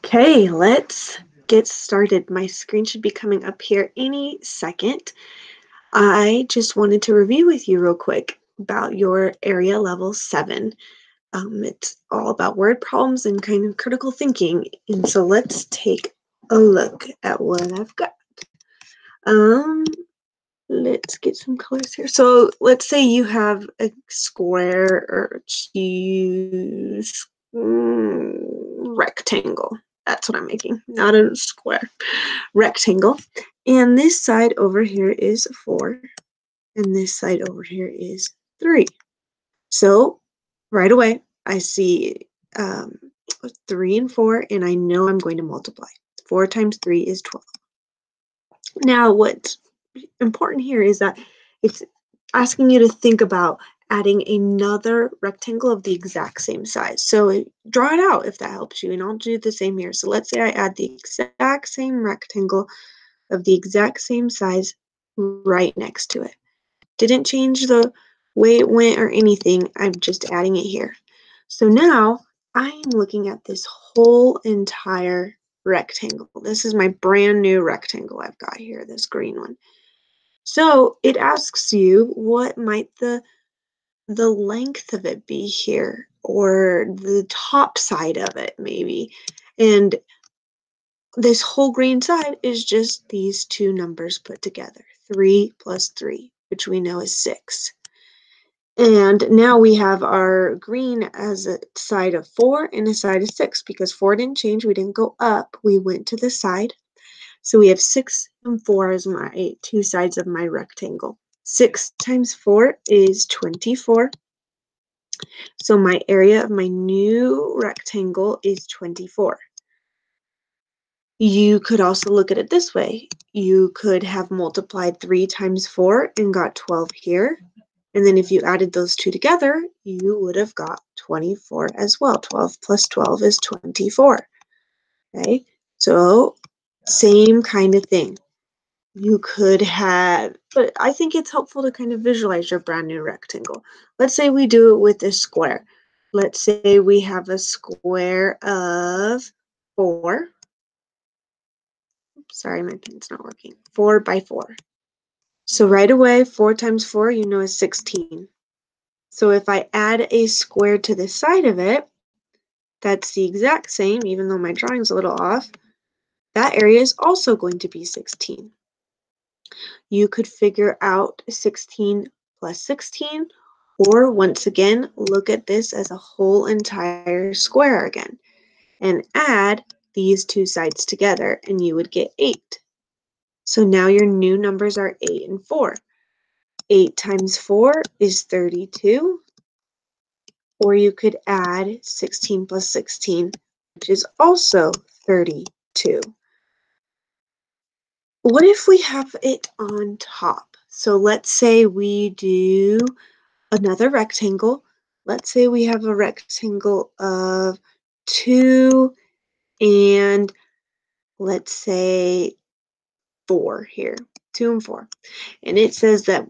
Okay, let's get started. My screen should be coming up here any second. I just wanted to review with you real quick about your area level 7. It's all about word problems and kind of critical thinking. And so let's take a look at what I've got. Let's get some colors here. So let's say you have a square or rectangle. That's what I'm making, not a square. Rectangle. And this side over here is 4, and this side over here is 3. So right away, I see 3 and 4, and I know I'm going to multiply. 4 times 3 is 12. Now, what's important here is that it's asking you to think about adding another rectangle of the exact same size. So draw it out if that helps you, and I'll do the same here. So let's say I add the exact same rectangle of the exact same size right next to it. Didn't change the way it went or anything. I'm just adding it here. So now I'm looking at this whole entire rectangle. This is my brand new rectangle I've got here, this green one. So it asks you what might the length of it be here, or the top side of it maybe. And this whole green side is just these two numbers put together, 3 plus 3, which we know is 6. And now we have our green as a side of 4 and a side of 6, because 4 didn't change, we didn't go up, we went to the side. So we have 6 and 4 as my two sides of my rectangle. 6 times 4 is 24. So my area of my new rectangle is 24. You could also look at it this way. You could have multiplied 3 times 4 and got 12 here. And then if you added those two together, you would have got 24 as well. 12 plus 12 is 24. Okay, so same kind of thing. You could have, but I think it's helpful to kind of visualize your brand new rectangle. Let's say we do it with a square. Let's say we have a square of 4. Sorry, my pen's not working. 4 by 4. So right away, 4 times 4, you know, is 16. So if I add a square to the side of it, that's the exact same, even though my drawing's a little off. That area is also going to be 16. You could figure out 16 plus 16, or once again, look at this as a whole entire square again, and add these two sides together, and you would get 8. So now your new numbers are 8 and 4. 8 times 4 is 32, or you could add 16 plus 16, which is also 32. What if we have it on top? So let's say we do another rectangle. Let's say we have a rectangle of 2 and let's say 4 here, 2 and 4. And it says that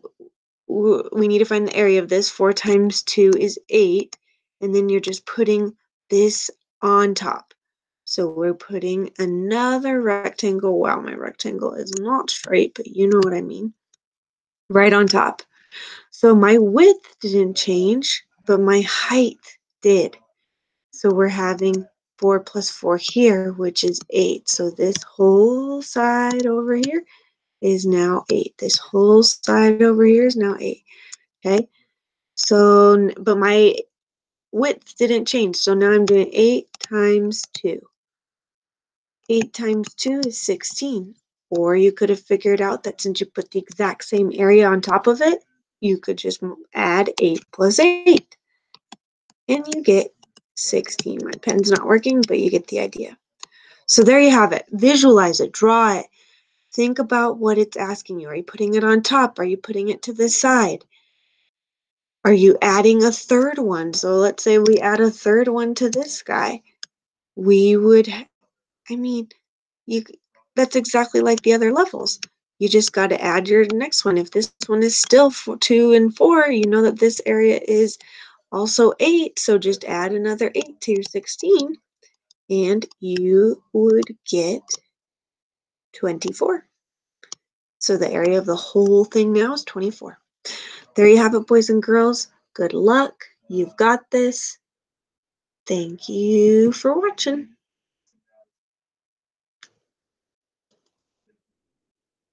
we need to find the area of this. 4 times 2 is 8. And then you're just putting this on top. So we're putting another rectangle. Wow, my rectangle is not straight, but you know what I mean. Right on top. So my width didn't change, but my height did. So we're having 4 plus 4 here, which is 8. So this whole side over here is now 8. This whole side over here is now 8. Okay? So, but my width didn't change. So now I'm doing 8 times 2. 8 times 2 is 16. Or you could have figured out that since you put the exact same area on top of it, you could just add 8 plus 8. And you get 16. My pen's not working, but you get the idea. So there you have it. Visualize it. Draw it. Think about what it's asking you. Are you putting it on top? Are you putting it to the side? Are you adding a third one? So let's say we add a third one to this guy. We would, I mean, that's exactly like the other levels. You just got to add your next one. If this one is still 2 and 4, you know that this area is also 8. So just add another 8 to your 16. and you would get 24. So the area of the whole thing now is 24. There you have it, boys and girls. Good luck. You've got this. Thank you for watching.